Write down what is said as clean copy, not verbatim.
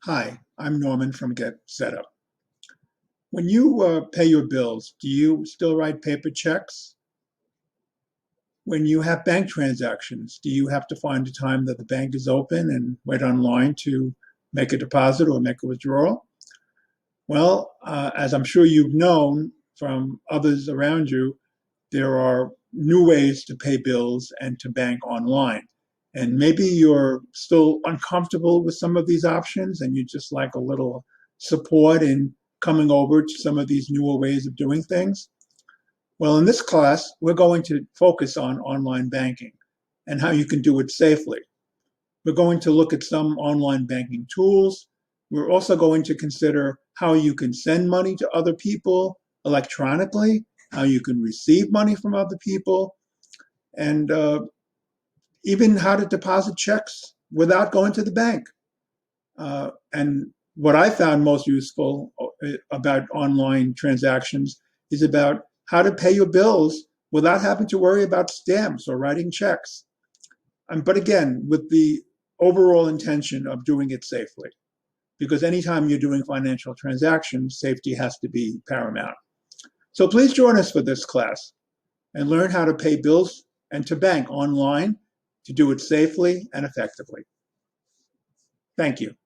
Hi, I'm Norman from Get Set Up. When you pay your bills, do you still write paper checks? When you have bank transactions, do you have to find a time that the bank is open and wait online to make a deposit or make a withdrawal? Well, as I'm sure you've known from others around you, there are new ways to pay bills and to bank online. And maybe you're still uncomfortable with some of these options and you just like a little support in coming over to some of these newer ways of doing things. Well, in this class, we're going to focus on online banking and how you can do it safely. We're going to look at some online banking tools. We're also going to consider how you can send money to other people electronically, how you can receive money from other people, and even how to deposit checks without going to the bank. And what I found most useful about online transactions is about how to pay your bills without having to worry about stamps or writing checks. But again, with the overall intention of doing it safely, because anytime you're doing financial transactions, safety has to be paramount. So please join us for this class and learn how to pay bills and to bank online to do it safely and effectively. Thank you.